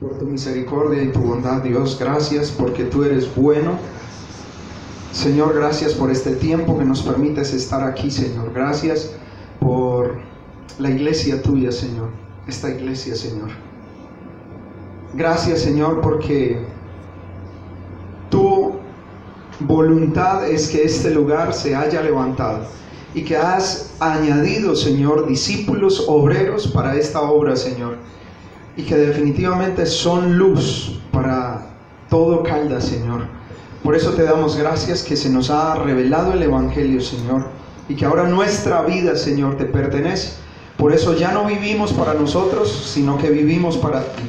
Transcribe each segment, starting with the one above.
por tu misericordia y tu bondad, Dios. Gracias porque tú eres bueno. Señor, gracias por este tiempo que nos permites estar aquí, Señor. Gracias por la iglesia tuya, Señor. Esta iglesia, Señor. Gracias, Señor, porque tu voluntad es que este lugar se haya levantado y que has añadido, Señor, discípulos, obreros para esta obra, Señor, y que definitivamente son luz para todo Caldas, Señor. Por eso te damos gracias que se nos ha revelado el Evangelio, Señor, y que ahora nuestra vida, Señor, te pertenece. Por eso ya no vivimos para nosotros, sino que vivimos para ti.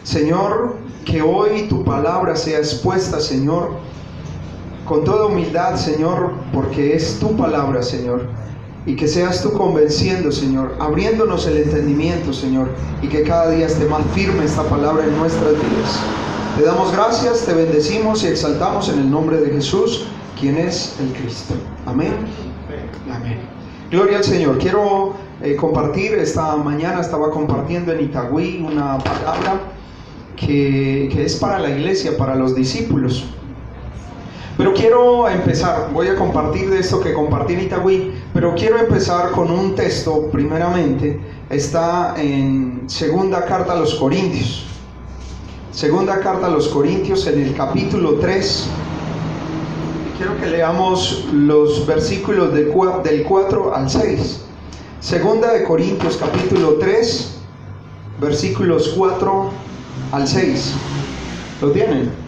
Señor, que hoy tu palabra sea expuesta, Señor, con toda humildad, Señor, porque es tu palabra, Señor, y que seas tú convenciendo, Señor, abriéndonos el entendimiento, Señor, y que cada día esté más firme esta palabra en nuestras vidas. Te damos gracias, te bendecimos y exaltamos en el nombre de Jesús, quien es el Cristo. Amén. Amén. Gloria al Señor. Quiero compartir, esta mañana estaba compartiendo en Itagüí una palabra que es para la iglesia, para los discípulos. Pero quiero empezar, voy a compartir de esto que compartí en Itagüí, pero quiero empezar con un texto, primeramente, está en Segunda Carta a los Corintios. Segunda Carta a los Corintios, en el capítulo 3. Quiero que leamos los versículos del 4 al 6. Segunda de Corintios, capítulo 3, versículos 4 al 6. ¿Lo tienen?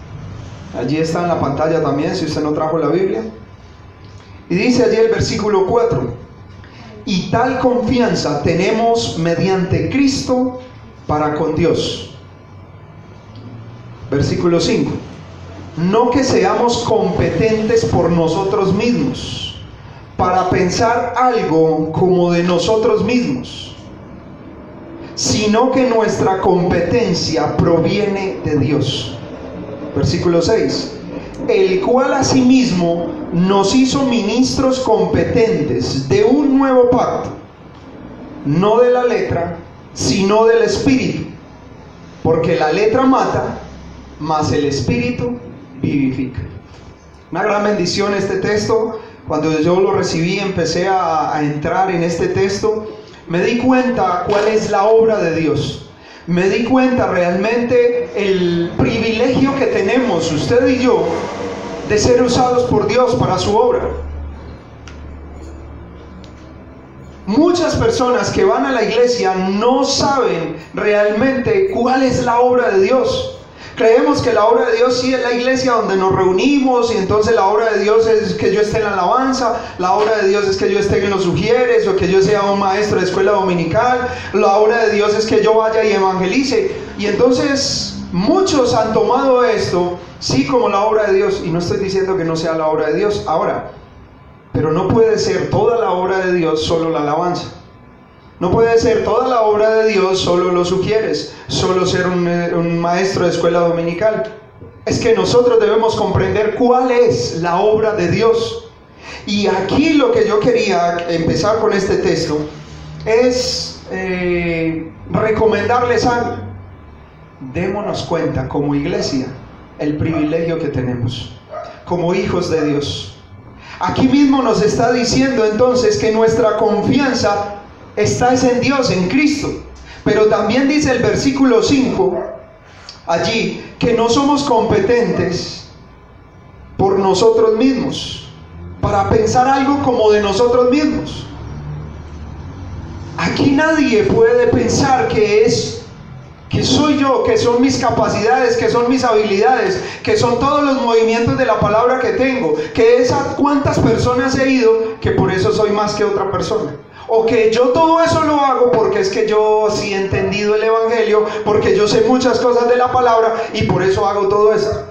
Allí está en la pantalla también, si usted no trajo la Biblia. Y dice allí el versículo 4: y tal confianza tenemos mediante Cristo para con Dios. Versículo 5: no que seamos competentes por nosotros mismos, para pensar algo como de nosotros mismos, sino que nuestra competencia proviene de Dios. Versículo 6: el cual asimismo nos hizo ministros competentes de un nuevo pacto, no de la letra, sino del Espíritu, porque la letra mata, mas el Espíritu vivifica. Una gran bendición este texto. Cuando yo lo recibí, empecé a entrar en este texto, me di cuenta cuál es la obra de Dios. Me di cuenta realmente el privilegio que tenemos usted y yo de ser usados por Dios para su obra. Muchas personas que van a la iglesia no saben realmente cuál es la obra de Dios. Creemos que la obra de Dios sí es la iglesia donde nos reunimos, y entonces la obra de Dios es que yo esté en la alabanza, la obra de Dios es que yo esté en los ujieres, o que yo sea un maestro de escuela dominical, la obra de Dios es que yo vaya y evangelice. Y entonces muchos han tomado esto sí como la obra de Dios, y no estoy diciendo que no sea la obra de Dios ahora, pero no puede ser toda la obra de Dios solo la alabanza. No puede ser toda la obra de Dios solo los ujieres, solo ser un maestro de escuela dominical. Es que nosotros debemos comprender cuál es la obra de Dios. Y aquí lo que yo quería empezar con este texto es recomendarles algo. Démonos cuenta como iglesia el privilegio que tenemos como hijos de Dios. Aquí mismo nos está diciendo entonces que nuestra confianza está en Dios, en Cristo. Pero también dice el versículo 5 allí que no somos competentes por nosotros mismos, para pensar algo como de nosotros mismos. Aquí nadie puede pensar que soy yo, que son mis capacidades, que son mis habilidades, que son todos los movimientos de la palabra que tengo, que es a cuántas personas he ido, que por eso soy más que otra persona. O que yo todo eso lo hago porque es que yo sí he entendido el Evangelio, porque yo sé muchas cosas de la palabra y por eso hago todo eso.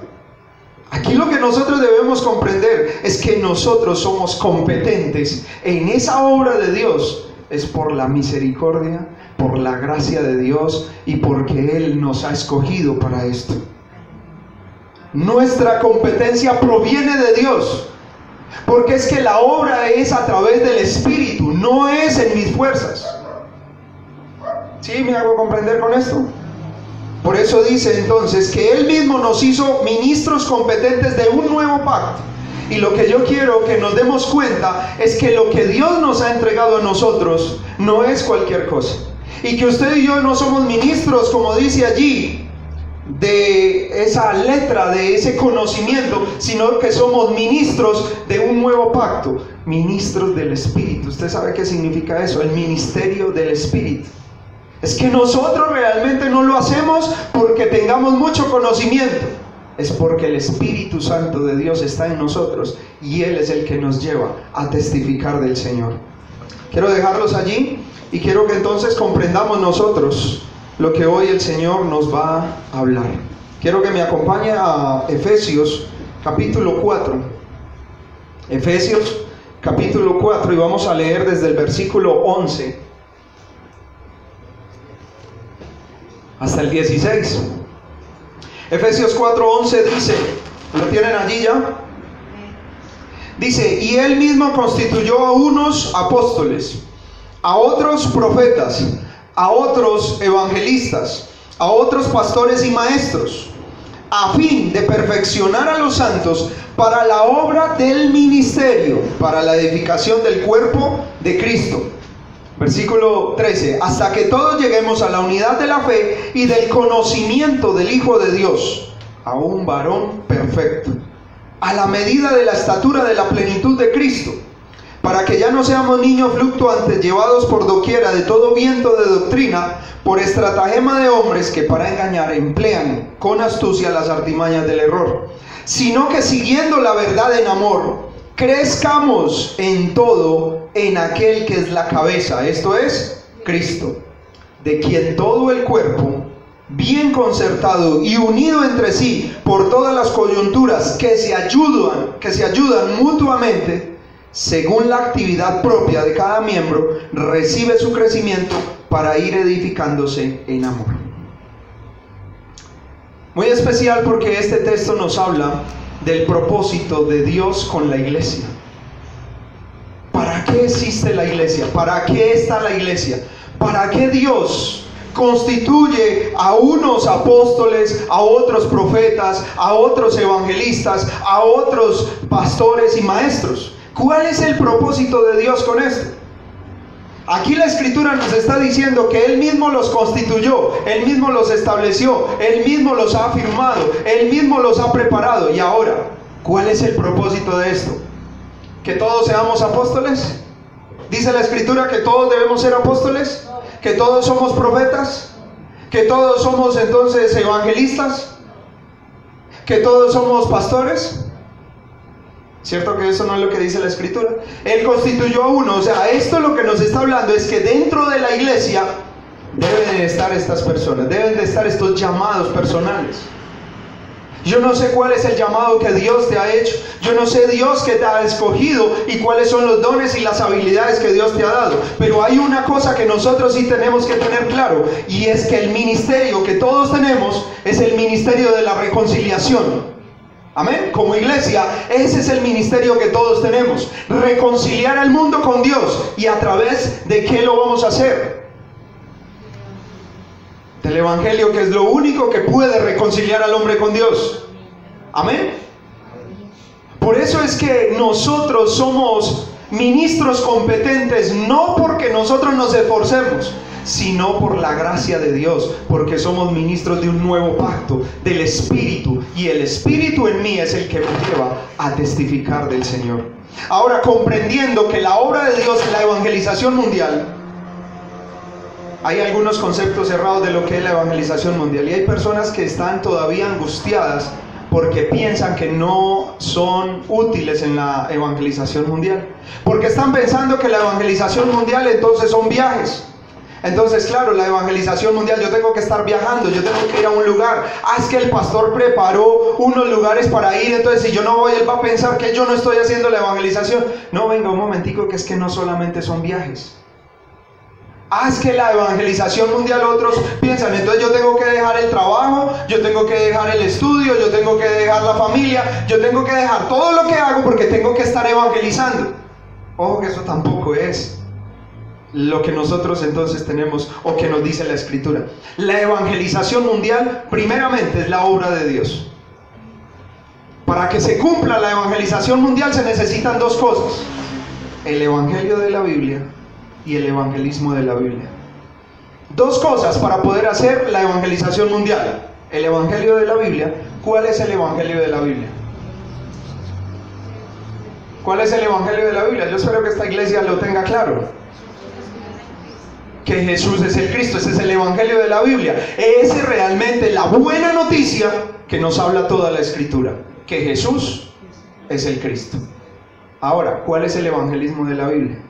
Aquí lo que nosotros debemos comprender es que nosotros somos competentes en esa obra de Dios. Es por la misericordia, por la gracia de Dios y porque Él nos ha escogido para esto. Nuestra competencia proviene de Dios. Porque es que la obra es a través del Espíritu, no es en mis fuerzas. ¿Sí me hago comprender con esto? Por eso dice entonces que Él mismo nos hizo ministros competentes de un nuevo pacto. Y lo que yo quiero que nos demos cuenta es que lo que Dios nos ha entregado a nosotros no es cualquier cosa. Y que usted y yo no somos ministros, como dice allí, de esa letra, de ese conocimiento, sino que somos ministros de un nuevo pacto, ministros del Espíritu. ¿Usted sabe qué significa eso? El ministerio del Espíritu. Es que nosotros realmente no lo hacemos porque tengamos mucho conocimiento. Es porque el Espíritu Santo de Dios está en nosotros y Él es el que nos lleva a testificar del Señor. Quiero dejarlos allí y quiero que entonces comprendamos nosotros lo que hoy el Señor nos va a hablar. Quiero que me acompañe a Efesios capítulo 4. Efesios capítulo 4 y vamos a leer desde el versículo 11 hasta el 16. Efesios 4:11 dice, ¿lo tienen allí ya? Dice, y Él mismo constituyó a unos apóstoles, a otros profetas, a otros evangelistas, a otros pastores y maestros, a fin de perfeccionar a los santos para la obra del ministerio, para la edificación del cuerpo de Cristo. Versículo 13, hasta que todos lleguemos a la unidad de la fe y del conocimiento del Hijo de Dios, a un varón perfecto, a la medida de la estatura de la plenitud de Cristo, para que ya no seamos niños fluctuantes, llevados por doquiera de todo viento de doctrina, por estratagema de hombres que para engañar emplean con astucia las artimañas del error, sino que siguiendo la verdad en amor, crezcamos en todo en aquel que es la cabeza, esto es Cristo, de quien todo el cuerpo, bien concertado y unido entre sí por todas las coyunturas que se ayudan mutuamente, según la actividad propia de cada miembro, recibe su crecimiento para ir edificándose en amor. Muy especial porque este texto nos habla del propósito de Dios con la iglesia. ¿Para qué existe la iglesia? ¿Para qué está la iglesia? ¿Para qué Dios constituye a unos apóstoles, a otros profetas, a otros evangelistas, a otros pastores y maestros? ¿Cuál es el propósito de Dios con esto? Aquí la Escritura nos está diciendo que Él mismo los constituyó, Él mismo los estableció, Él mismo los ha firmado, Él mismo los ha preparado. Y ahora, ¿cuál es el propósito de esto? ¿Que todos seamos apóstoles? ¿Dice la Escritura que todos debemos ser apóstoles? ¿Que todos somos profetas? ¿Que todos somos entonces evangelistas? ¿Que todos somos pastores? ¿Cierto que eso no es lo que dice la Escritura? Él constituyó a uno. O sea, esto lo que nos está hablando es que dentro de la iglesia deben de estar estas personas, deben de estar estos llamados personales. Yo no sé cuál es el llamado que Dios te ha hecho. Yo no sé Dios que te ha escogido y cuáles son los dones y las habilidades que Dios te ha dado. Pero hay una cosa que nosotros sí tenemos que tener claro, y es que el ministerio que todos tenemos es el ministerio de la reconciliación. Amén. Como iglesia, ese es el ministerio que todos tenemos. Reconciliar al mundo con Dios. ¿Y a través de qué lo vamos a hacer? Del Evangelio, que es lo único que puede reconciliar al hombre con Dios. Amén. Por eso es que nosotros somos ministros competentes, no porque nosotros nos esforcemos, sino por la gracia de Dios, porque somos ministros de un nuevo pacto, del Espíritu, y el Espíritu en mí es el que me lleva a testificar del Señor. Ahora, comprendiendo que la obra de Dios es la evangelización mundial, hay algunos conceptos errados de lo que es la evangelización mundial, y hay personas que están todavía angustiadas porque piensan que no son útiles en la evangelización mundial, porque están pensando que la evangelización mundial entonces son viajes. Entonces, claro, la evangelización mundial, yo tengo que estar viajando, yo tengo que ir a un lugar. Es que el pastor preparó unos lugares para ir, entonces si yo no voy, él va a pensar que yo no estoy haciendo la evangelización. No, venga un momentico, que es que no solamente son viajes. Es que la evangelización mundial, otros piensan, entonces yo tengo que dejar el trabajo, yo tengo que dejar el estudio, yo tengo que dejar la familia, yo tengo que dejar todo lo que hago porque tengo que estar evangelizando. Ojo que eso tampoco es lo que nosotros entonces tenemos o que nos dice la Escritura. La evangelización mundial, primeramente, es la obra de Dios. Para que se cumpla la evangelización mundial se necesitan dos cosas: el evangelio de la Biblia y el evangelismo de la Biblia. Dos cosas para poder hacer la evangelización mundial: el evangelio de la Biblia. ¿Cuál es el evangelio de la Biblia? ¿Cuál es el evangelio de la Biblia? Yo espero que esta iglesia lo tenga claro: que Jesús es el Cristo. Ese es el evangelio de la Biblia. Esa es realmente la buena noticia que nos habla toda la Escritura: que Jesús es el Cristo. Ahora, ¿cuál es el evangelismo de la Biblia?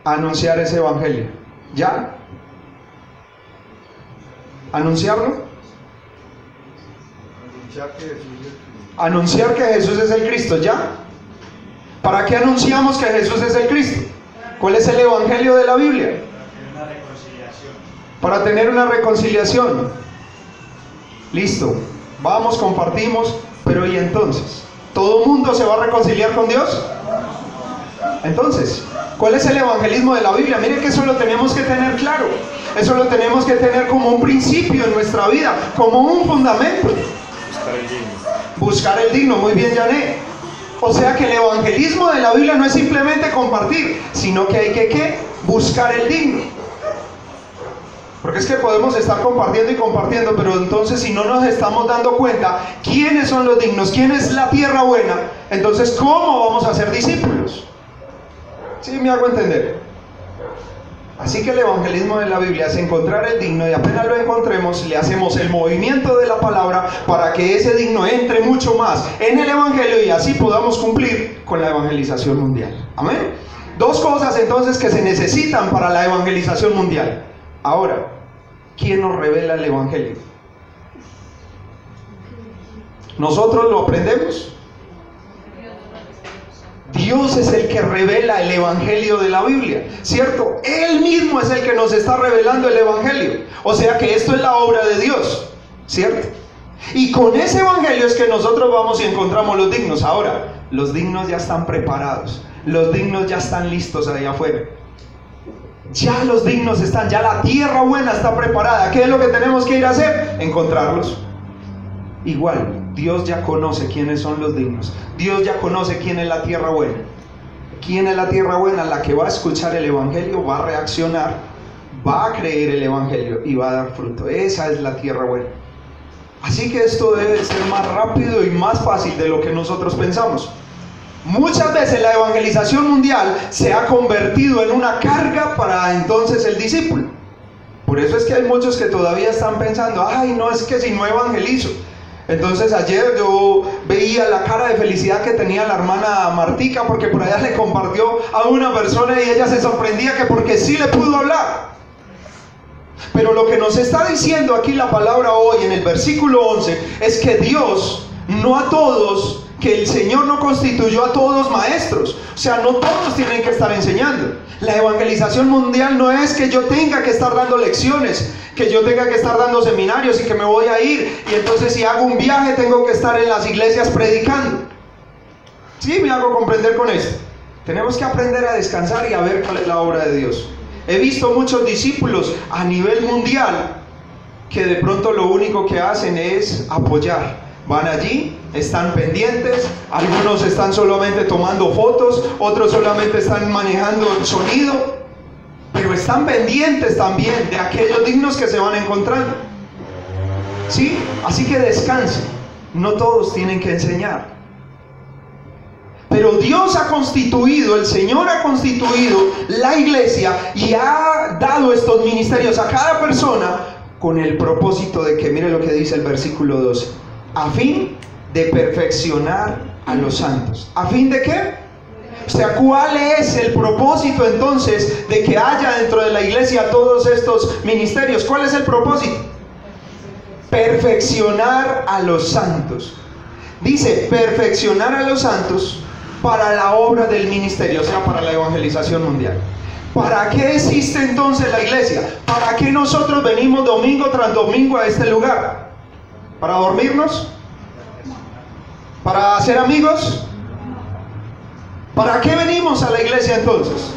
Anunciar ese evangelio. ¿Ya? ¿Anunciarlo? Anunciar que Jesús es el Cristo. ¿Ya? ¿Para qué anunciamos que Jesús es el Cristo? ¿Cuál es el evangelio de la Biblia? Para tener una reconciliación. Listo. Vamos, compartimos. Pero ¿y entonces? ¿Todo el mundo se va a reconciliar con Dios? Entonces, ¿cuál es el evangelismo de la Biblia? Mire que eso lo tenemos que tener claro. Eso lo tenemos que tener como un principio en nuestra vida, como un fundamento. Buscar el digno. Buscar el digno, muy bien, Janet. O sea que el evangelismo de la Biblia no es simplemente compartir, sino que hay que ¿qué? Buscar el digno. Porque es que podemos estar compartiendo y compartiendo, pero entonces si no nos estamos dando cuenta quiénes son los dignos, quién es la tierra buena, entonces ¿cómo vamos a ser discípulos? ¿Sí me hago entender? Así que el evangelismo de la Biblia es encontrar el digno, y apenas lo encontremos, le hacemos el movimiento de la palabra para que ese digno entre mucho más en el evangelio y así podamos cumplir con la evangelización mundial. Amén. Dos cosas entonces que se necesitan para la evangelización mundial. Ahora, ¿quién nos revela el evangelio? ¿Nosotros lo aprendemos? Dios es el que revela el evangelio de la Biblia, ¿cierto? Él mismo es el que nos está revelando el evangelio. O sea que esto es la obra de Dios, ¿cierto? Y con ese evangelio es que nosotros vamos y encontramos los dignos. Ahora, los dignos ya están preparados, los dignos ya están listos allá afuera. Ya los dignos están, ya la tierra buena está preparada. ¿Qué es lo que tenemos que ir a hacer? Encontrarlos. Igual, Dios ya conoce quiénes son los dignos. Dios ya conoce quién es la tierra buena. ¿Quién es la tierra buena? La que va a escuchar el evangelio, va a reaccionar, va a creer el evangelio y va a dar fruto. Esa es la tierra buena. Así que esto debe ser más rápido y más fácil de lo que nosotros pensamos. Muchas veces la evangelización mundial se ha convertido en una carga para entonces el discípulo. Por eso es que hay muchos que todavía están pensando: ay, no, es que si no evangelizo. Entonces ayer yo veía la cara de felicidad que tenía la hermana Martica porque por allá le compartió a una persona y ella se sorprendía que porque sí le pudo hablar. Pero lo que nos está diciendo aquí la palabra hoy en el versículo 11 es que Dios no a todos, que el Señor no constituyó a todos maestros. O sea, no todos tienen que estar enseñando. La evangelización mundial no es que yo tenga que estar dando lecciones, que yo tenga que estar dando seminarios y que me voy a ir y entonces si hago un viaje tengo que estar en las iglesias predicando. ¿Sí me hago comprender con esto? Tenemos que aprender a descansar y a ver cuál es la obra de Dios. He visto muchos discípulos a nivel mundial que de pronto lo único que hacen es apoyar. Van allí, están pendientes, algunos están solamente tomando fotos, otros solamente están manejando el sonido, pero están pendientes también de aquellos dignos que se van encontrando. ¿Sí? Así que descansen, no todos tienen que enseñar. Pero Dios ha constituido, el Señor ha constituido la iglesia y ha dado estos ministerios a cada persona con el propósito de que, mire lo que dice el versículo 12, a fin de perfeccionar a los santos. ¿A fin de qué? O sea, ¿cuál es el propósito entonces de que haya dentro de la iglesia todos estos ministerios? ¿Cuál es el propósito? Perfeccionar a los santos. Dice, perfeccionar a los santos para la obra del ministerio, o sea, para la evangelización mundial. ¿Para qué existe entonces la iglesia? ¿Para qué nosotros venimos domingo tras domingo a este lugar? ¿Para dormirnos? ¿Para hacer amigos? ¿Para qué venimos a la iglesia entonces?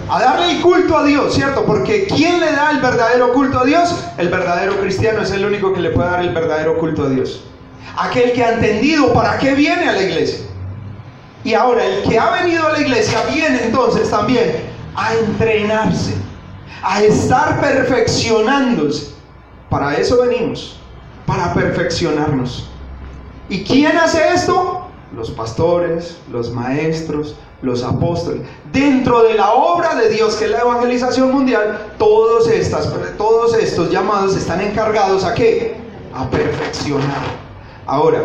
A darle el culto a Dios, ¿cierto? Porque ¿quién le da el verdadero culto a Dios? El verdadero cristiano es el único que le puede dar el verdadero culto a Dios. Aquel que ha entendido para qué viene a la iglesia. Y ahora el que ha venido a la iglesia viene entonces también a entrenarse, a estar perfeccionándose. Para eso venimos, para perfeccionarnos. ¿Y quién hace esto? Los pastores, los maestros, los apóstoles. Dentro de la obra de Dios, que es la evangelización mundial, todos estos llamados están encargados ¿a qué? A perfeccionar. Ahora,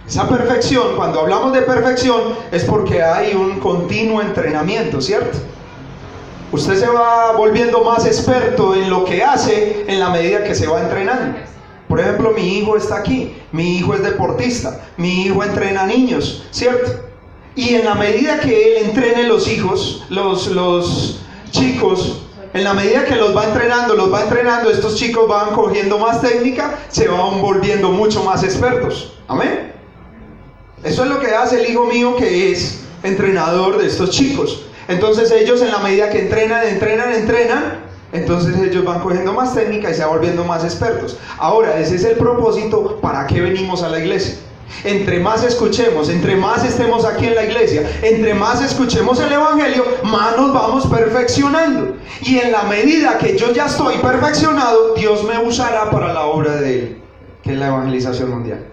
esa perfección, cuando hablamos de perfección, es porque hay un continuo entrenamiento, ¿cierto? Usted se va volviendo más experto en lo que hace en la medida que se va entrenando. Por ejemplo, mi hijo está aquí, mi hijo es deportista, mi hijo entrena niños, ¿cierto? Y en la medida que él entrene los hijos, los chicos, en la medida que los va entrenando, estos chicos van cogiendo más técnica, se van volviendo mucho más expertos. Amén. Eso es lo que hace el hijo mío, que es entrenador de estos chicos. Entonces ellos, en la medida que entrenan, entonces ellos van cogiendo más técnica y se van volviendo más expertos. Ahora, ese es el propósito. ¿Para qué venimos a la iglesia? Entre más escuchemos, entre más estemos aquí en la iglesia, entre más escuchemos el evangelio, más nos vamos perfeccionando. Y en la medida que yo ya estoy perfeccionado, Dios me usará para la obra de Él, que es la evangelización mundial.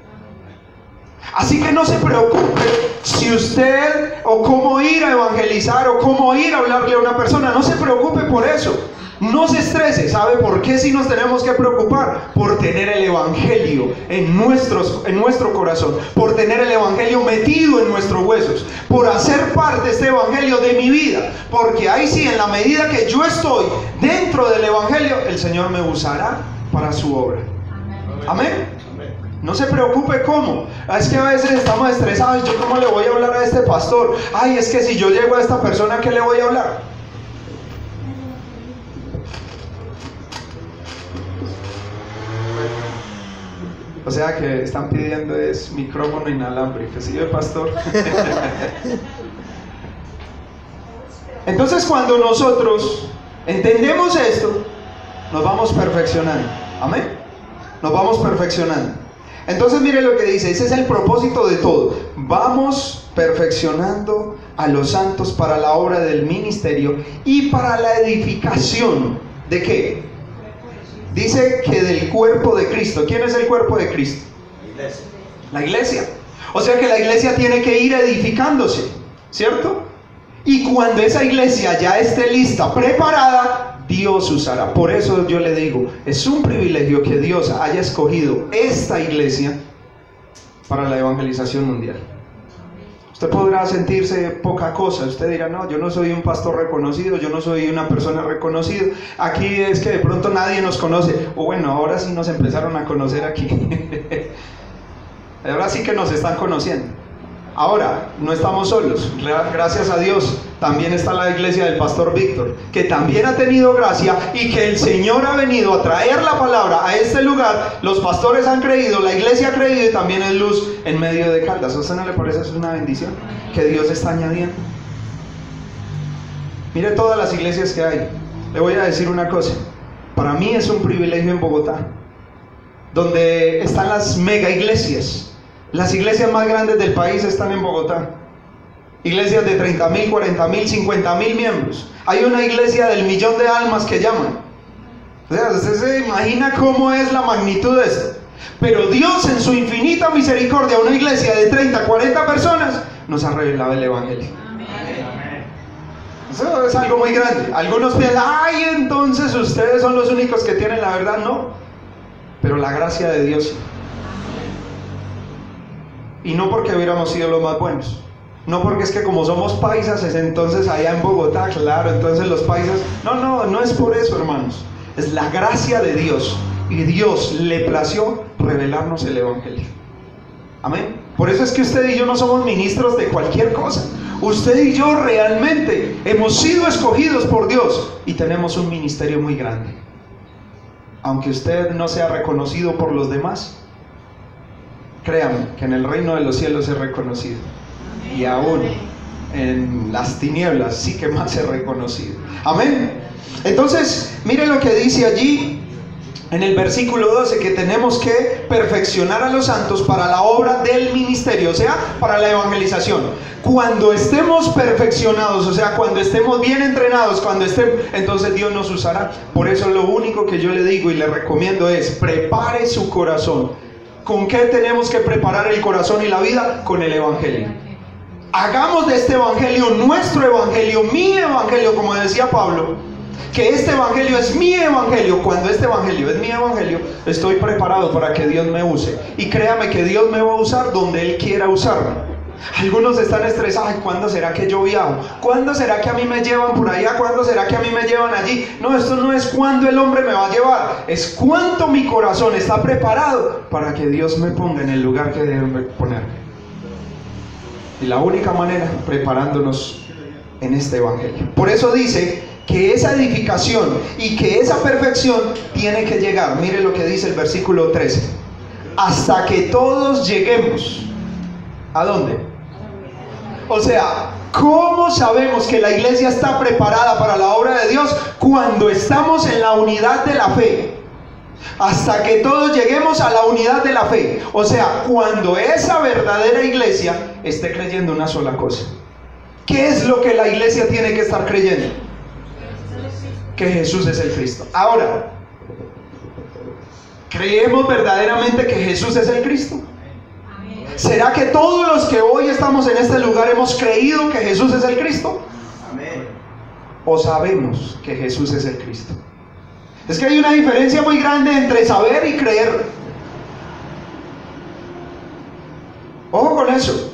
Así que no se preocupe si usted, o cómo ir a evangelizar, o cómo ir a hablarle a una persona. No se preocupe por eso. No se estrese. ¿Sabe por qué sí nos tenemos que preocupar? Por tener el evangelio en nuestro corazón, por tener el evangelio metido en nuestros huesos, por hacer parte de este evangelio de mi vida. Porque ahí sí, en la medida que yo estoy dentro del evangelio, el Señor me usará para su obra. Amén. No se preocupe cómo. Es que a veces estamos estresados. ¿Yo cómo le voy a hablar a este pastor? Ay, es que si yo llego a esta persona, ¿qué le voy a hablar? O sea que están pidiendo es micrófono inalámbrico. ¿Sí, pastor? Entonces, cuando nosotros entendemos esto, nos vamos perfeccionando. Amén. Nos vamos perfeccionando. Entonces mire lo que dice, ese es el propósito de todo. Vamos perfeccionando a los santos para la obra del ministerio y para la edificación. ¿De qué? Dice que del cuerpo de Cristo. ¿Quién es el cuerpo de Cristo? La iglesia. La iglesia. O sea que la iglesia tiene que ir edificándose, ¿cierto? Y cuando esa iglesia ya esté lista, preparada, Dios usará. Por eso yo le digo, es un privilegio que Dios haya escogido esta iglesia para la evangelización mundial. Usted podrá sentirse poca cosa. Usted dirá, no, yo no soy un pastor reconocido, yo no soy una persona reconocida. Aquí es que de pronto nadie nos conoce. O bueno, ahora sí nos empezaron a conocer aquí. Ahora sí que nos están conociendo. Ahora, no estamos solos, gracias a Dios. También está la iglesia del pastor Víctor, que también ha tenido gracia y que el Señor ha venido a traer la palabra a este lugar. Los pastores han creído, la iglesia ha creído y también es luz en medio de Caldas. ¿A usted no le parece eso es una bendición que Dios está añadiendo? Mire todas las iglesias que hay. Le voy a decir una cosa. Para mí es un privilegio en Bogotá, donde están las mega iglesias. Las iglesias más grandes del país están en Bogotá. Iglesias de 30,000, 40,000, 50,000 miembros. Hay una iglesia del 1,000,000 de almas que llaman. O sea, usted se imagina cómo es la magnitud de esto. Pero Dios, en su infinita misericordia, una iglesia de 30, 40 personas, nos ha revelado el evangelio. Eso es algo muy grande. Algunos piensan, ay, entonces ustedes son los únicos que tienen la verdad. No, pero la gracia de Dios sí. Y no porque hubiéramos sido los más buenos. No porque es que como somos paisas, entonces allá en Bogotá, claro, entonces los paisas. No es por eso, hermanos. Es la gracia de Dios. Y Dios le plació revelarnos el evangelio. Amén. Por eso es que usted y yo no somos ministros de cualquier cosa. Usted y yo realmente hemos sido escogidos por Dios y tenemos un ministerio muy grande. Aunque usted no sea reconocido por los demás, créame que en el reino de los cielos es reconocido. Y aún en las tinieblas sí que más es reconocido. Amén. Entonces, miren lo que dice allí en el versículo 12, que tenemos que perfeccionar a los santos para la obra del ministerio, o sea, para la evangelización. Cuando estemos perfeccionados, o sea, cuando estemos bien entrenados, entonces Dios nos usará. Por eso lo único que yo le digo y le recomiendo es: prepare su corazón. ¿Con qué tenemos que preparar el corazón y la vida? Con el evangelio. Hagamos de este evangelio nuestro evangelio, mi evangelio, como decía Pablo. Que este evangelio es mi evangelio. Cuando este evangelio es mi evangelio, estoy preparado para que Dios me use. Y créame que Dios me va a usar donde Él quiera usarme. Algunos están estresados: ¿cuándo será que yo viajo? ¿Cuándo será que a mí me llevan por allá? ¿Cuándo será que a mí me llevan allí? No, esto no es cuándo el hombre me va a llevar, es cuánto mi corazón está preparado para que Dios me ponga en el lugar que debe ponerme. Y la única manera, preparándonos en este evangelio. Por eso dice que esa edificación y que esa perfección tiene que llegar. Mire lo que dice el versículo 13: hasta que todos lleguemos. ¿A dónde? O sea, ¿cómo sabemos que la iglesia está preparada para la obra de Dios? Cuando estamos en la unidad de la fe. Hasta que todos lleguemos a la unidad de la fe. O sea, cuando esa verdadera iglesia esté creyendo una sola cosa. ¿Qué es lo que la iglesia tiene que estar creyendo? Que Jesús es el Cristo. Ahora, ¿creemos verdaderamente que Jesús es el Cristo? ¿Será que todos los que hoy estamos en este lugar hemos creído que Jesús es el Cristo? ¿O sabemos que Jesús es el Cristo? Es que hay una diferencia muy grande entre saber y creer. Ojo con eso.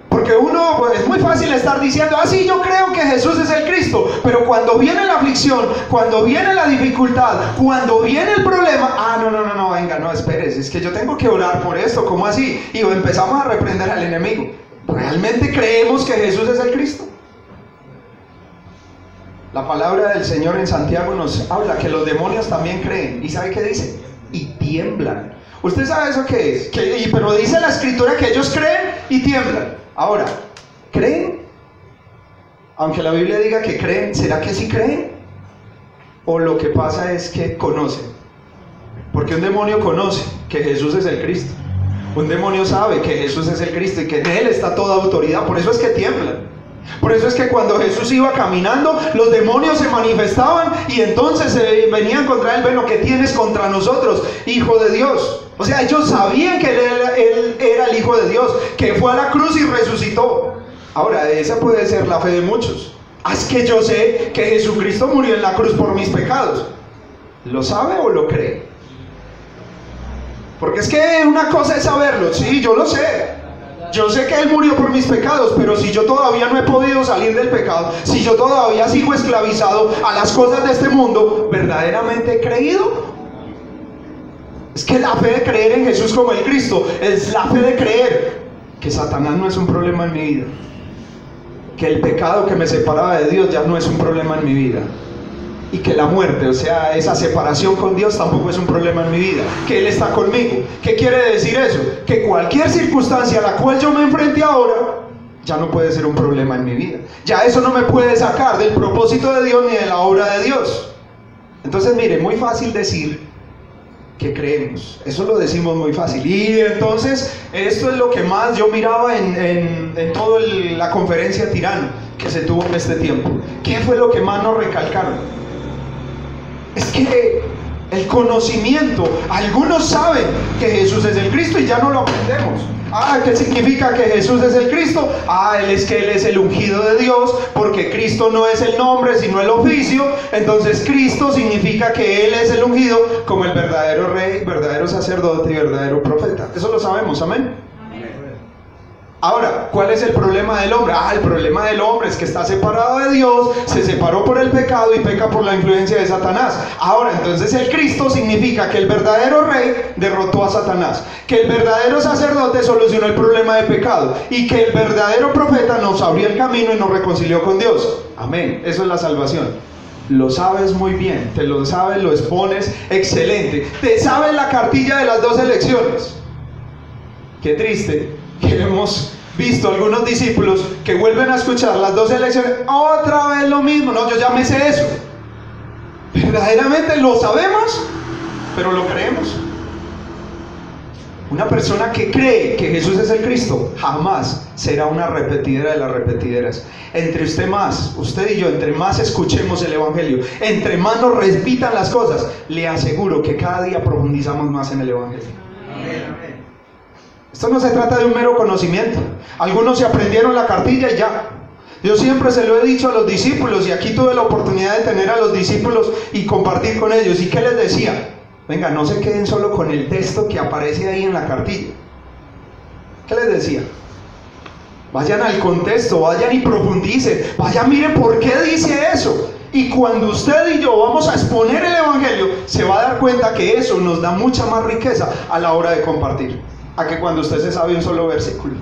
Porque uno, pues, es muy fácil estar diciendo: ah, sí, yo creo que Jesús es el Cristo. Pero cuando viene la aflicción, cuando viene la dificultad, cuando viene el problema: ah, no, venga, no, espérese, es que yo tengo que orar por esto, ¿cómo así? Y empezamos a reprender al enemigo. ¿Realmente creemos que Jesús es el Cristo? La palabra del Señor en Santiago nos habla que los demonios también creen. ¿Y sabe qué dice? Y tiemblan. ¿Usted sabe eso qué es? Pero dice la Escritura que ellos creen y tiemblan. Ahora, ¿creen? Aunque la Biblia diga que creen, ¿será que sí creen? ¿O lo que pasa es que conocen? Porque un demonio conoce que Jesús es el Cristo. Un demonio sabe que Jesús es el Cristo y que en Él está toda autoridad. Por eso es que tiemblan. Por eso es que cuando Jesús iba caminando, los demonios se manifestaban y entonces venían contra Él. Bueno, ¿qué tienes contra nosotros, Hijo de Dios? O sea, ellos sabían que Él era el Hijo de Dios, que fue a la cruz y resucitó. Ahora, esa puede ser la fe de muchos. Es que yo sé que Jesucristo murió en la cruz por mis pecados. ¿Lo sabe o lo cree? Porque es que una cosa es saberlo. Sí, yo lo sé. Yo sé que Él murió por mis pecados, pero si yo todavía no he podido salir del pecado, si yo todavía sigo esclavizado a las cosas de este mundo, ¿verdaderamente he creído? Es que la fe de creer en Jesús como el Cristo es la fe de creer que Satanás no es un problema en mi vida, que el pecado que me separaba de Dios ya no es un problema en mi vida, y que la muerte, o sea, esa separación con Dios tampoco es un problema en mi vida, que Él está conmigo. ¿Qué quiere decir eso? Que cualquier circunstancia a la cual yo me enfrente ahora ya no puede ser un problema en mi vida. Ya eso no me puede sacar del propósito de Dios ni de la obra de Dios. Entonces, mire, muy fácil decir que creemos, eso lo decimos muy fácil. Y entonces, esto es lo que más yo miraba en toda la conferencia Tirano que se tuvo en este tiempo. ¿Qué fue lo que más nos recalcaron? Es que el conocimiento, algunos saben que Jesús es el Cristo y ya no lo aprendemos. ¿Qué significa que Jesús es el Cristo? Él es el ungido de Dios, porque Cristo no es el nombre sino el oficio. Entonces Cristo significa que Él es el ungido como el verdadero rey, verdadero sacerdote y verdadero profeta. Eso lo sabemos, amén. Ahora, ¿cuál es el problema del hombre? El problema del hombre es que está separado de Dios, se separó por el pecado y peca por la influencia de Satanás. Ahora, entonces el Cristo significa que el verdadero rey derrotó a Satanás, que el verdadero sacerdote solucionó el problema de pecado y que el verdadero profeta nos abrió el camino y nos reconcilió con Dios. Amén, eso es la salvación. Lo sabes muy bien, te lo sabes, lo expones, excelente. Te sabes la cartilla de las 2 elecciones. Qué triste que hemos visto algunos discípulos que vuelven a escuchar las 12 lecciones, otra vez lo mismo. No, yo ya me sé eso. Verdaderamente lo sabemos, pero lo creemos. Una persona que cree que Jesús es el Cristo jamás será una repetidera de las repetideras. Entre usted y yo, entre más escuchemos el Evangelio, entre más nos repitan las cosas, le aseguro que cada día profundizamos más en el Evangelio. Amén. Esto no se trata de un mero conocimiento. Algunos se aprendieron la cartilla y ya. Yo siempre se lo he dicho a los discípulos, y aquí tuve la oportunidad de tener a los discípulos y compartir con ellos. ¿Y qué les decía? Venga, no se queden solo con el texto que aparece ahí en la cartilla. ¿Qué les decía? Vayan al contexto, vayan y profundicen, vayan, miren por qué dice eso. Y cuando usted y yo vamos a exponer el Evangelio, se va a dar cuenta que eso nos da mucha más riqueza a la hora de compartir, a que cuando usted se sabe un solo versículo.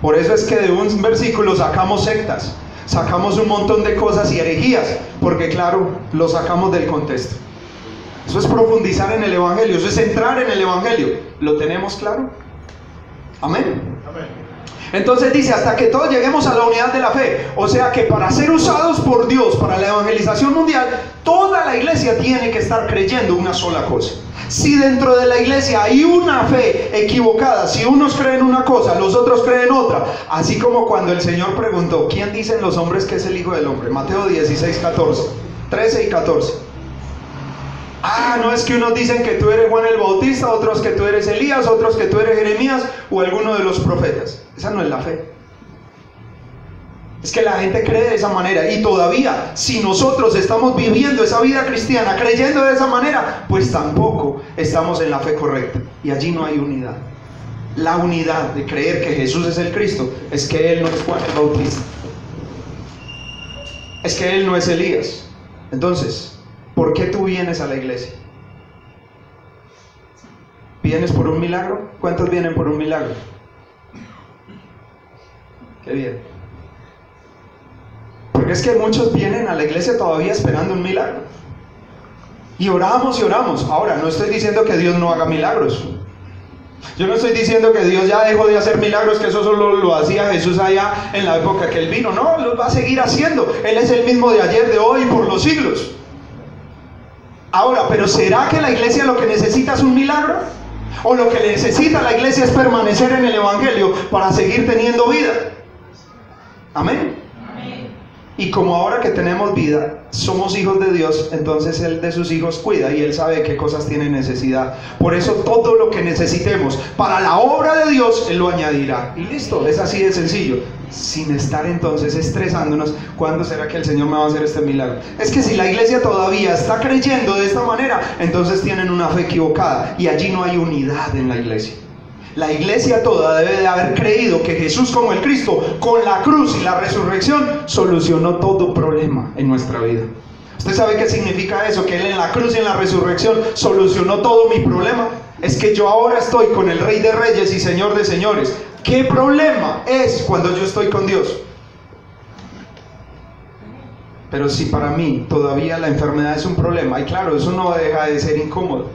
Por eso es que de un versículo sacamos sectas, sacamos un montón de cosas y herejías, porque claro, lo sacamos del contexto. Eso es profundizar en el Evangelio, eso es entrar en el Evangelio. ¿Lo tenemos claro? Amén. Amén. Entonces dice, hasta que todos lleguemos a la unidad de la fe. O sea que para ser usados por Dios para la evangelización mundial, toda la iglesia tiene que estar creyendo una sola cosa. Si dentro de la iglesia hay una fe equivocada, si unos creen una cosa, los otros creen otra, así como cuando el Señor preguntó, ¿quién dicen los hombres que es el Hijo del Hombre? Mateo 16, 14, 13 y 14. Ah, no, es que unos dicen que tú eres Juan el Bautista, otros que tú eres Elías, otros que tú eres Jeremías o alguno de los profetas. Esa no es la fe. Es que la gente cree de esa manera, y todavía, si nosotros estamos viviendo esa vida cristiana creyendo de esa manera, pues tampoco estamos en la fe correcta, y allí no hay unidad. La unidad de creer que Jesús es el Cristo es que Él no es Juan el Bautista, es que Él no es Elías. Entonces, ¿por qué tú vienes a la iglesia? ¿Vienes por un milagro? ¿Cuántos vienen por un milagro? Qué bien. Porque es que muchos vienen a la iglesia todavía esperando un milagro. Y oramos y oramos. Ahora, no estoy diciendo que Dios no haga milagros. Yo no estoy diciendo que Dios ya dejó de hacer milagros, que eso solo lo hacía Jesús allá en la época que Él vino. No, lo va a seguir haciendo. Él es el mismo de ayer, de hoy y por los siglos. Ahora, ¿pero será que la iglesia lo que necesita es un milagro? ¿O lo que necesita la iglesia es permanecer en el Evangelio para seguir teniendo vida? Amén. Amén. Y como ahora que tenemos vida, somos hijos de Dios, entonces Él de sus hijos cuida y Él sabe qué cosas tienen necesidad. Por eso todo lo que necesitemos para la obra de Dios, Él lo añadirá. Y listo, es así de sencillo. Sin estar entonces estresándonos, ¿cuándo será que el Señor me va a hacer este milagro? Es que si la iglesia todavía está creyendo de esta manera, entonces tienen una fe equivocada, y allí no hay unidad en la iglesia. La iglesia toda debe de haber creído que Jesús como el Cristo, con la cruz y la resurrección, solucionó todo problema en nuestra vida. ¿Usted sabe qué significa eso? Que Él en la cruz y en la resurrección solucionó todo mi problema. Es que yo ahora estoy con el Rey de Reyes y Señor de Señores. ¿Qué problema es cuando yo estoy con Dios? Pero si para mí todavía la enfermedad es un problema, y claro, eso no deja de ser incómodo,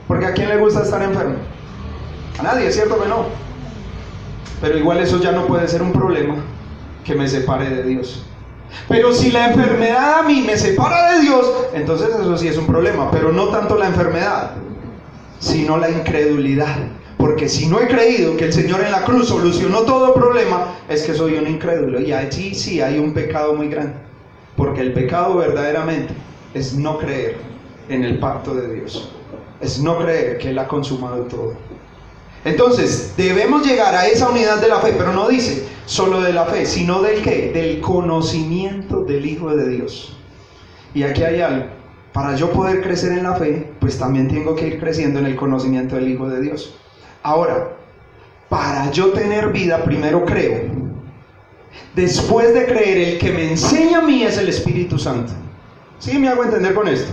porque ¿a quién le gusta estar enfermo? A nadie, ¿es cierto que no? Pero igual eso ya no puede ser un problema que me separe de Dios. Pero si la enfermedad a mí me separa de Dios, entonces eso sí es un problema, pero no tanto la enfermedad, sino la incredulidad. Porque si no he creído que el Señor en la cruz solucionó todo problema, es que soy un incrédulo. Y allí sí hay un pecado muy grande. Porque el pecado verdaderamente es no creer en el pacto de Dios. Es no creer que Él ha consumado todo. Entonces, debemos llegar a esa unidad de la fe, pero no dice solo de la fe, sino del ¿qué? Del conocimiento del Hijo de Dios. Y aquí hay algo. Para yo poder crecer en la fe, pues también tengo que ir creciendo en el conocimiento del Hijo de Dios. Ahora, para yo tener vida, primero creo. Después de creer, el que me enseña a mí es el Espíritu Santo. ¿Sí me hago entender con esto?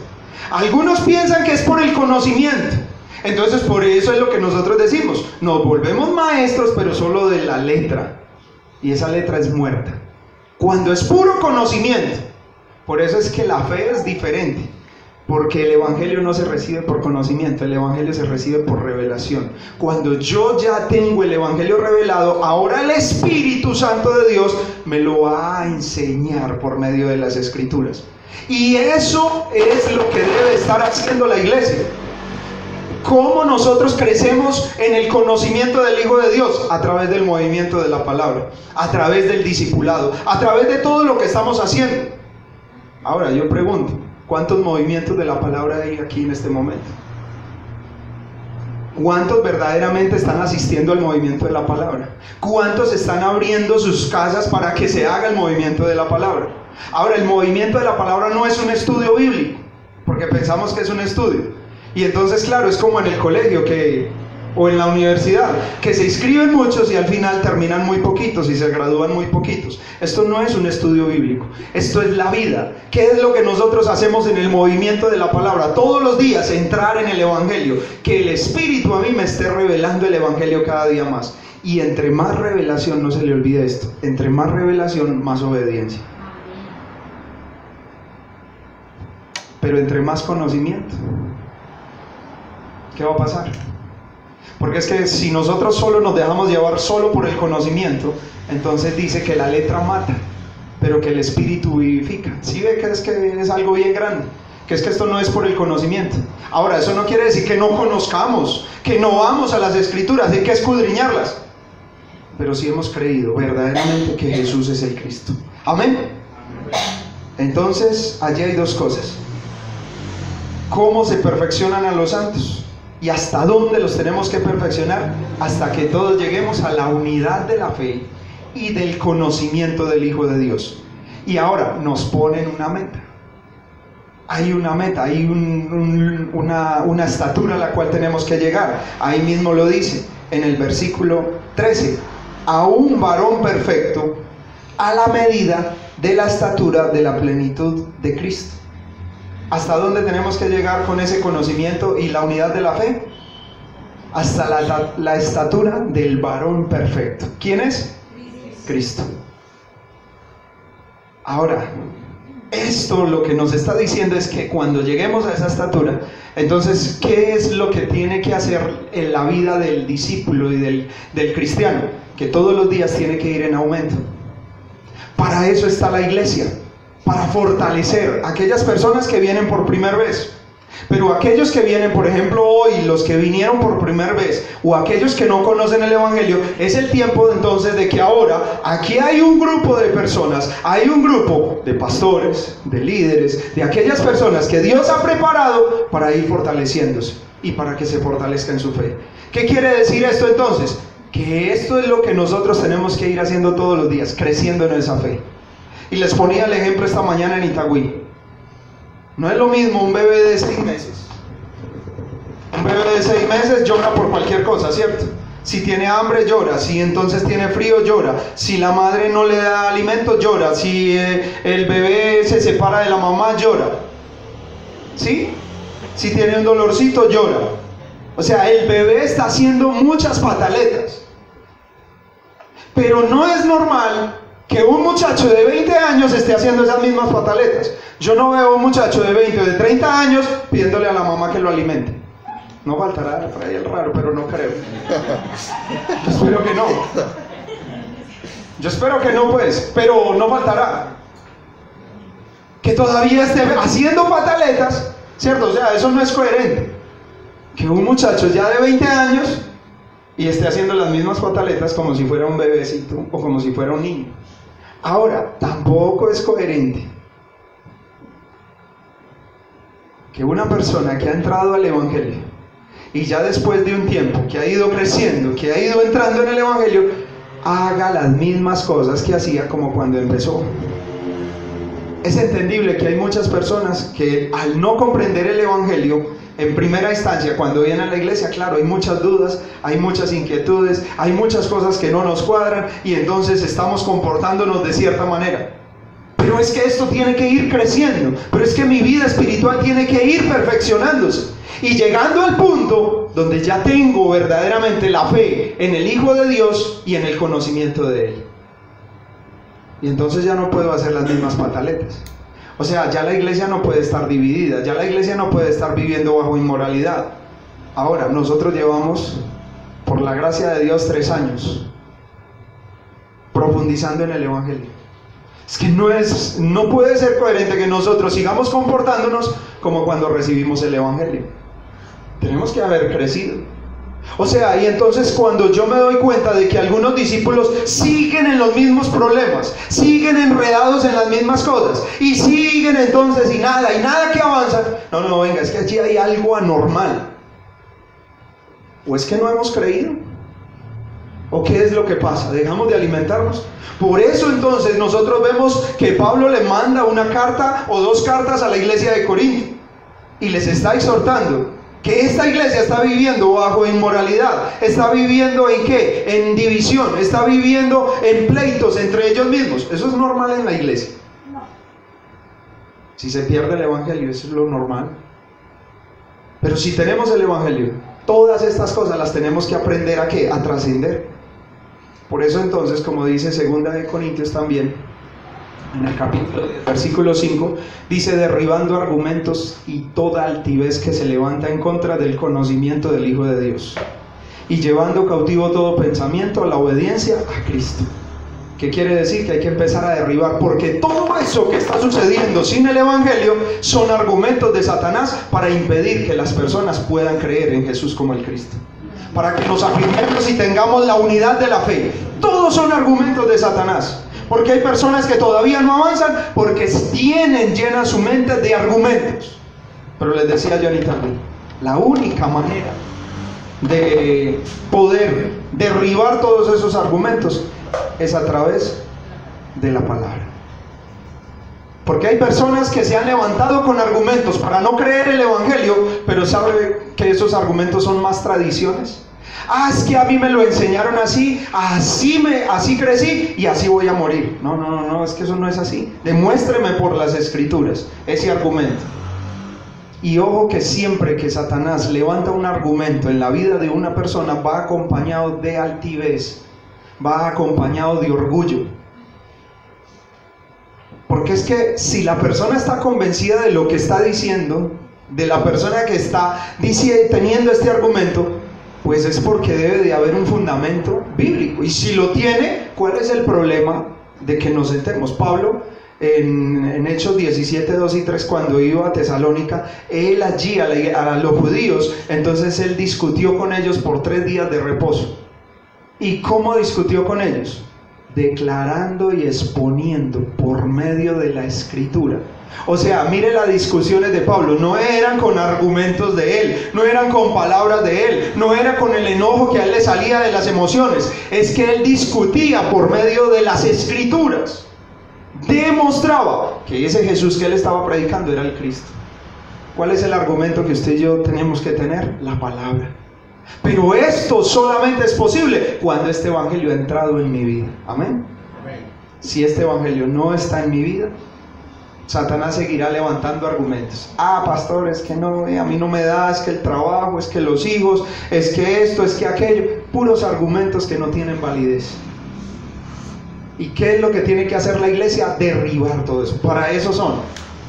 Algunos piensan que es por el conocimiento. Entonces, por eso es lo que nosotros decimos. Nos volvemos maestros, pero solo de la letra. Y esa letra es muerta. Cuando es puro conocimiento. Por eso es que la fe es diferente. Porque el Evangelio no se recibe por conocimiento, el Evangelio se recibe por revelación. Cuando yo ya tengo el Evangelio revelado, ahora el Espíritu Santo de Dios me lo va a enseñar por medio de las Escrituras. Y eso es lo que debe estar haciendo la iglesia. ¿Cómo nosotros crecemos en el conocimiento del Hijo de Dios? A través del movimiento de la palabra, a través del discipulado, a través de todo lo que estamos haciendo. Ahora yo pregunto, ¿cuántos movimientos de la palabra hay aquí en este momento? ¿Cuántos verdaderamente están asistiendo al movimiento de la palabra? ¿Cuántos están abriendo sus casas para que se haga el movimiento de la palabra? Ahora, el movimiento de la palabra no es un estudio bíblico, porque pensamos que es un estudio. Y entonces, claro, es como en el colegio o en la universidad, que se inscriben muchos y al final terminan muy poquitos y se gradúan muy poquitos. Esto no es un estudio bíblico, esto es la vida. ¿Qué es lo que nosotros hacemos en el movimiento de la palabra? Todos los días entrar en el Evangelio, que el Espíritu a mí me esté revelando el Evangelio cada día más. Y entre más revelación, no se le olvide esto, entre más revelación, más obediencia. Pero entre más conocimiento, ¿qué va a pasar? Porque es que si nosotros solo nos dejamos llevar solo por el conocimiento, entonces dice que la letra mata, pero que el espíritu vivifica. ¿Sí ve que es algo bien grande? Que es que esto no es por el conocimiento. Ahora, eso no quiere decir que no conozcamos, que no vamos a las Escrituras, hay que escudriñarlas. Pero sí hemos creído verdaderamente que Jesús es el Cristo. Amén. Entonces, allí hay dos cosas. ¿Cómo se perfeccionan a los santos? ¿Y hasta dónde los tenemos que perfeccionar? Hasta que todos lleguemos a la unidad de la fe y del conocimiento del Hijo de Dios. Y ahora nos ponen una meta. Hay una meta, hay una estatura a la cual tenemos que llegar. Ahí mismo lo dice en el versículo 13. A un varón perfecto, a la medida de la estatura de la plenitud de Cristo. ¿Hasta dónde tenemos que llegar con ese conocimiento y la unidad de la fe? Hasta la estatura del varón perfecto. ¿Quién es? Cristo. Ahora, esto lo que nos está diciendo es que cuando lleguemos a esa estatura, entonces, ¿qué es lo que tiene que hacer en la vida del discípulo y del cristiano? Que todos los días tiene que ir en aumento. Para eso está la iglesia. Para fortalecer a aquellas personas que vienen por primera vez. Pero aquellos que vienen, por ejemplo, hoy, los que vinieron por primera vez, o aquellos que no conocen el Evangelio, es el tiempo entonces de que ahora, aquí hay un grupo de personas, hay un grupo de pastores, de líderes, de aquellas personas que Dios ha preparado para ir fortaleciéndose y para que se fortalezca en su fe. ¿Qué quiere decir esto entonces? Que esto es lo que nosotros tenemos que ir haciendo todos los días, creciendo en esa fe. Y les ponía el ejemplo esta mañana en Itagüí. No es lo mismo un bebé de 6 meses. Un bebé de 6 meses llora por cualquier cosa, ¿cierto? Si tiene hambre, llora. Si entonces tiene frío, llora. Si la madre no le da alimento, llora. Si el bebé se separa de la mamá, llora. ¿Sí? Si tiene un dolorcito, llora. O sea, el bebé está haciendo muchas pataletas. Pero no es normal que un muchacho de 20 años esté haciendo esas mismas pataletas. Yo no veo a un muchacho de 20 o de 30 años pidiéndole a la mamá que lo alimente. No faltará por ahí el raro, pero no creo. Yo espero que no. Yo espero que no, pues, pero no faltará. Que todavía esté haciendo pataletas, ¿cierto? O sea, eso no es coherente. Que un muchacho ya de 20 años y esté haciendo las mismas pataletas como si fuera un bebecito o como si fuera un niño. Ahora, tampoco es coherente que una persona que ha entrado al Evangelio y ya después de un tiempo que ha ido creciendo, que ha ido entrando en el Evangelio, haga las mismas cosas que hacía como cuando empezó. Es entendible que hay muchas personas que al no comprender el Evangelio, en primera instancia, cuando vienen a la iglesia, claro, hay muchas dudas, hay muchas inquietudes, hay muchas cosas que no nos cuadran y entonces estamos comportándonos de cierta manera. Pero es que esto tiene que ir creciendo, pero es que mi vida espiritual tiene que ir perfeccionándose. Y llegando al punto donde ya tengo verdaderamente la fe en el Hijo de Dios y en el conocimiento de Él. Y entonces ya no puedo hacer las mismas pataletas. O sea, ya la iglesia no puede estar dividida, ya la iglesia no puede estar viviendo bajo inmoralidad. Ahora, nosotros llevamos, por la gracia de Dios, 3 años profundizando en el Evangelio. Es que no puede ser coherente que nosotros sigamos comportándonos como cuando recibimos el Evangelio. Tenemos que haber crecido. O sea, y entonces cuando yo me doy cuenta de que algunos discípulos siguen en los mismos problemas, siguen enredados en las mismas cosas, y siguen entonces y nada que avanzan, no, venga, es que allí hay algo anormal. ¿O es que no hemos creído? ¿O qué es lo que pasa? ¿Dejamos de alimentarnos? Por eso entonces nosotros vemos que Pablo le manda una carta o 2 cartas a la iglesia de Corinto y les está exhortando que esta iglesia está viviendo bajo inmoralidad, está viviendo ¿en qué? En división, está viviendo en pleitos entre ellos mismos. Eso es normal en la iglesia. No. Si se pierde el Evangelio, eso es lo normal. Pero si tenemos el Evangelio, todas estas cosas las tenemos que aprender ¿a qué? A trascender. Por eso entonces, como dice 2 de Corintios también, en el capítulo 10, versículo 5, dice: derribando argumentos y toda altivez que se levanta en contra del conocimiento del Hijo de Dios, y llevando cautivo todo pensamiento a la obediencia a Cristo. ¿Qué quiere decir? Que hay que empezar a derribar, porque todo eso que está sucediendo sin el Evangelio son argumentos de Satanás para impedir que las personas puedan creer en Jesús como el Cristo, para que nos afirmemos y tengamos la unidad de la fe. Todos son argumentos de Satanás, porque hay personas que todavía no avanzan porque tienen llena su mente de argumentos. Pero les decía Johnny también, la única manera de poder derribar todos esos argumentos es a través de la palabra. Porque hay personas que se han levantado con argumentos para no creer el Evangelio, pero sabe que esos argumentos son más tradiciones. Es que a mí me lo enseñaron así crecí y así voy a morir. No, es que eso no es así. Demuéstreme por las Escrituras ese argumento. Y ojo que siempre que Satanás levanta un argumento en la vida de una persona, va acompañado de altivez, va acompañado de orgullo. Porque es que si la persona está convencida de lo que está diciendo, de la persona que está teniendo este argumento, pues es porque debe de haber un fundamento bíblico. Y si lo tiene, ¿cuál es el problema de que nos sentemos? Pablo, en Hechos 17, 2 y 3, cuando iba a Tesalónica, él allí a los judíos, entonces él discutió con ellos por 3 días de reposo. ¿Y cómo discutió con ellos? Declarando y exponiendo por medio de la Escritura. O sea, mire las discusiones de Pablo, no eran con argumentos de él, no eran con palabras de él, no era con el enojo que a él le salía de las emociones, es que él discutía por medio de las Escrituras, demostraba que ese Jesús que él estaba predicando era el Cristo. ¿Cuál es el argumento que usted y yo tenemos que tener? La palabra. Pero esto solamente es posible cuando este Evangelio ha entrado en mi vida. Amén. Si este Evangelio no está en mi vida, Satanás seguirá levantando argumentos. Pastor, es que no, a mí no me da, es que el trabajo, es que los hijos, es que esto, es que aquello. Puros argumentos que no tienen validez. ¿Y qué es lo que tiene que hacer la iglesia? Derribar todo eso. Para eso son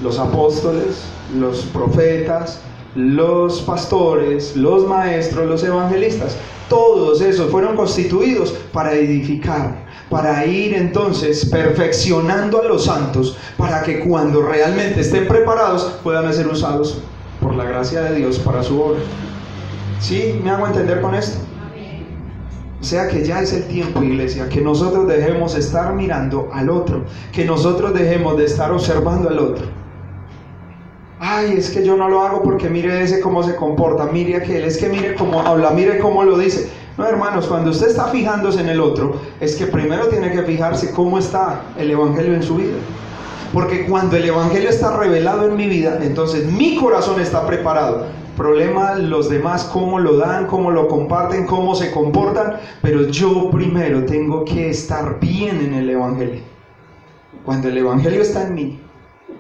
los apóstoles, los profetas, los pastores, los maestros, los evangelistas. Todos esos fueron constituidos para edificar, para ir entonces perfeccionando a los santos, para que cuando realmente estén preparados puedan ser usados por la gracia de Dios para su obra. ¿Sí? ¿Me hago entender con esto? O sea que ya es el tiempo, iglesia, que nosotros dejemos de estar mirando al otro, que nosotros dejemos de estar observando al otro. Es que yo no lo hago porque mire ese cómo se comporta, mire aquel, es que mire cómo habla, mire cómo lo dice. No, hermanos, cuando usted está fijándose en el otro, es que primero tiene que fijarse cómo está el Evangelio en su vida. Porque cuando el Evangelio está revelado en mi vida, entonces mi corazón está preparado. Problema los demás, cómo lo dan, cómo lo comparten, cómo se comportan, pero yo primero tengo que estar bien en el Evangelio. Cuando el Evangelio está en mí,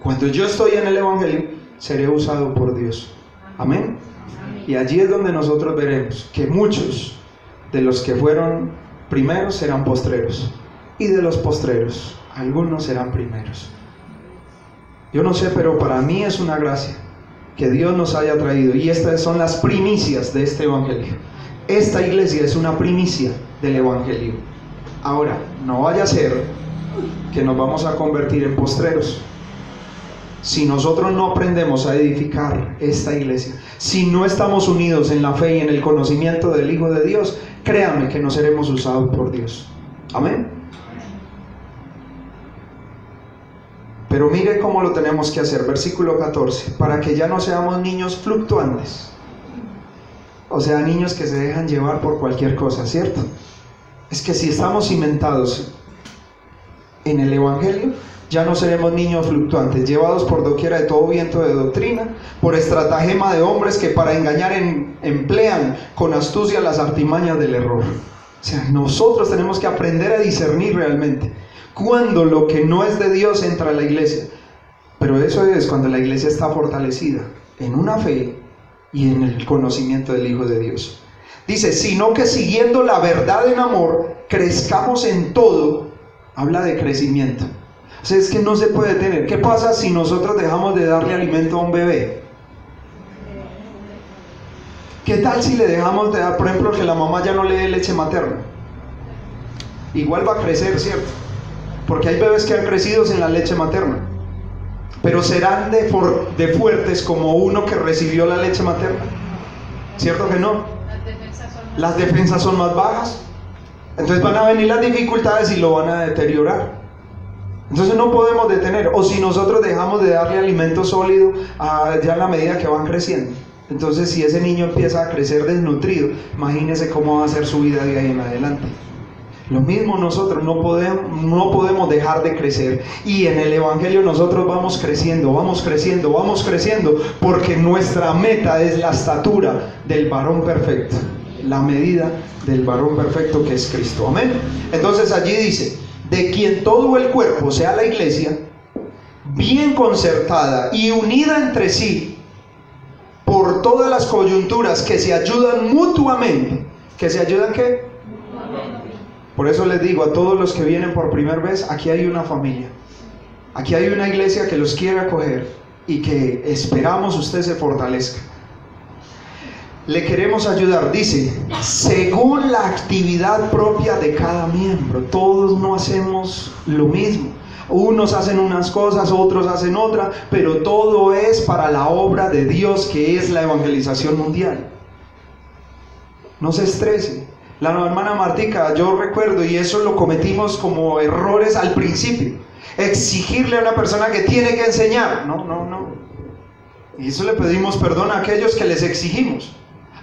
cuando yo estoy en el Evangelio, seré usado por Dios. Amén. Y allí es donde nosotros veremos que muchos de los que fueron primeros serán postreros, y de los postreros algunos serán primeros. Yo no sé, pero para mí es una gracia que Dios nos haya traído, y estas son las primicias de este evangelio. Esta iglesia es una primicia del evangelio. Ahora, no vaya a ser que nos vamos a convertir en postreros. Si nosotros no aprendemos a edificar esta iglesia, si no estamos unidos en la fe y en el conocimiento del Hijo de Dios, créanme que no seremos usados por Dios. Amén. Pero mire cómo lo tenemos que hacer. Versículo 14. Para que ya no seamos niños fluctuantes. O sea, niños que se dejan llevar por cualquier cosa, ¿cierto? Es que si estamos cimentados en el evangelio, ya no seremos niños fluctuantes, llevados por doquiera de todo viento de doctrina, por estratagema de hombres que para engañar emplean con astucia las artimañas del error. O sea, nosotros tenemos que aprender a discernir realmente cuando lo que no es de Dios entra a la iglesia. Pero eso es cuando la iglesia está fortalecida en una fe y en el conocimiento del Hijo de Dios. Dice, sino que siguiendo la verdad en amor, crezcamos en todo. Habla de crecimiento. O sea, es que no se puede tener. ¿Qué pasa si nosotros dejamos de darle alimento a un bebé? ¿Qué tal si le dejamos de dar, por ejemplo, que la mamá ya no le dé leche materna? Igual va a crecer, ¿cierto? Porque hay bebés que han crecido sin la leche materna, pero serán de fuertes como uno que recibió la leche materna. ¿Cierto que no? Las defensas son más bajas. Entonces van a venir las dificultades y lo van a deteriorar. Entonces no podemos detener. O si nosotros dejamos de darle alimento sólido ya a la medida que van creciendo, entonces si ese niño empieza a crecer desnutrido, imagínese cómo va a ser su vida de ahí en adelante. Lo mismo nosotros no podemos dejar de crecer. Y en el evangelio nosotros vamos creciendo, porque nuestra meta es la estatura del varón perfecto, la medida del varón perfecto que es Cristo. Amén. Entonces allí dice, de quien todo el cuerpo, sea la iglesia, bien concertada y unida entre sí por todas las coyunturas que se ayudan mutuamente. ¿Que se ayudan qué? Por eso les digo a todos los que vienen por primera vez, aquí hay una familia, aquí hay una iglesia que los quiere acoger y que esperamos usted se fortalezca. Le queremos ayudar, dice, según la actividad propia de cada miembro. Todos no hacemos lo mismo. Unos hacen unas cosas, otros hacen otras, pero todo es para la obra de Dios, que es la evangelización mundial. No se estrese. La hermana Martica, yo recuerdo, y eso lo cometimos como errores al principio, exigirle a una persona que tiene que enseñar. No. Y eso le pedimos perdón a aquellos que les exigimos.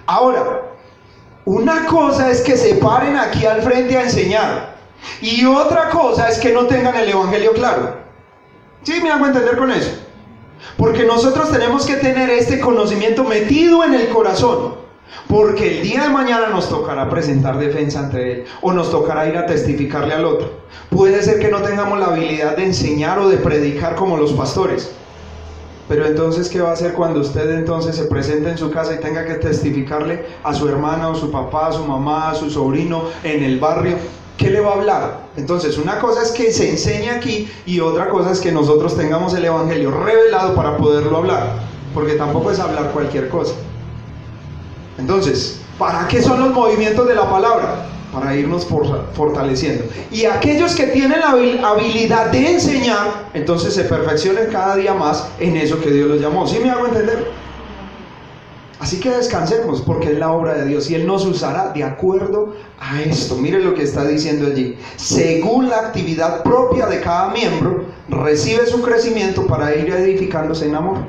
Ahora, una cosa es que se paren aquí al frente a enseñar, y otra cosa es que no tengan el evangelio claro. ¿Sí me hago entender con eso? Porque nosotros tenemos que tener este conocimiento metido en el corazón, porque el día de mañana nos tocará presentar defensa ante él, o nos tocará ir a testificarle al otro. Puede ser que no tengamos la habilidad de enseñar o de predicar como los pastores, pero entonces ¿qué va a hacer cuando usted entonces se presente en su casa y tenga que testificarle a su hermana o su papá, a su mamá, a su sobrino en el barrio? ¿Qué le va a hablar? Entonces una cosa es que se enseñe aquí, y otra cosa es que nosotros tengamos el evangelio revelado para poderlo hablar, porque tampoco es hablar cualquier cosa. Entonces, ¿para qué son los movimientos de la palabra? Para irnos fortaleciendo. Y aquellos que tienen la habilidad de enseñar, entonces se perfeccionen cada día más en eso que Dios los llamó. ¿Sí me hago entender? Así que descansemos, porque es la obra de Dios y Él nos usará de acuerdo a esto. Mire lo que está diciendo allí. Según la actividad propia de cada miembro, recibe su crecimiento para ir edificándose en amor.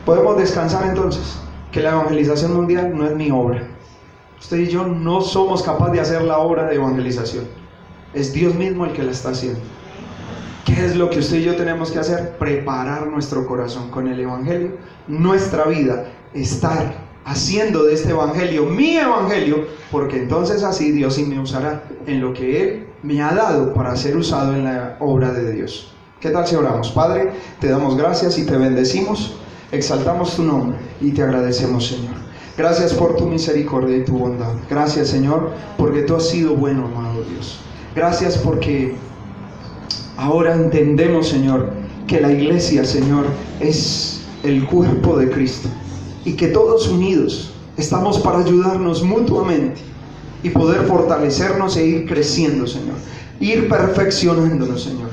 Podemos descansar entonces, que la evangelización mundial no es mi obra. Usted y yo no somos capaces de hacer la obra de evangelización. Es Dios mismo el que la está haciendo. ¿Qué es lo que usted y yo tenemos que hacer? Preparar nuestro corazón con el evangelio, nuestra vida, estar haciendo de este evangelio mi evangelio, porque entonces así Dios sí me usará en lo que Él me ha dado para ser usado en la obra de Dios. ¿Qué tal si oramos? Padre, te damos gracias y te bendecimos, exaltamos tu nombre y te agradecemos, Señor. Gracias por tu misericordia y tu bondad. Gracias, Señor, porque tú has sido bueno, amado Dios. Gracias porque ahora entendemos, Señor, que la iglesia, Señor, es el cuerpo de Cristo y que todos unidos estamos para ayudarnos mutuamente y poder fortalecernos e ir creciendo, Señor, ir perfeccionándonos, Señor.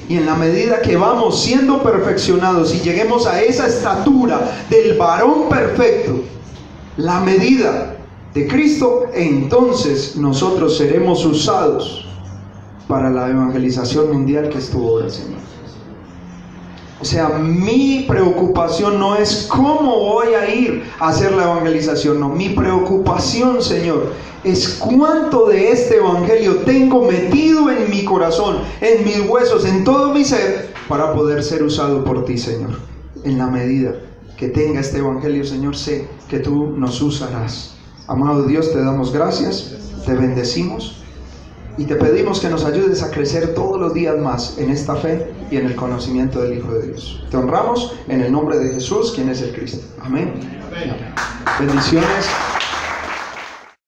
Y en la medida que vamos siendo perfeccionados y lleguemos a esa estatura del varón perfecto, la medida de Cristo, entonces nosotros seremos usados para la evangelización mundial, que es tu obra, Señor. O sea, mi preocupación no es cómo voy a ir a hacer la evangelización, no. Mi preocupación, Señor, es cuánto de este evangelio tengo metido en mi corazón, en mis huesos, en todo mi ser, para poder ser usado por ti, Señor. En la medida que tenga este evangelio, Señor, sé que tú nos usarás. Amado Dios, te damos gracias, te bendecimos y te pedimos que nos ayudes a crecer todos los días más en esta fe y en el conocimiento del Hijo de Dios. Te honramos en el nombre de Jesús, quien es el Cristo. Amén. Bendiciones.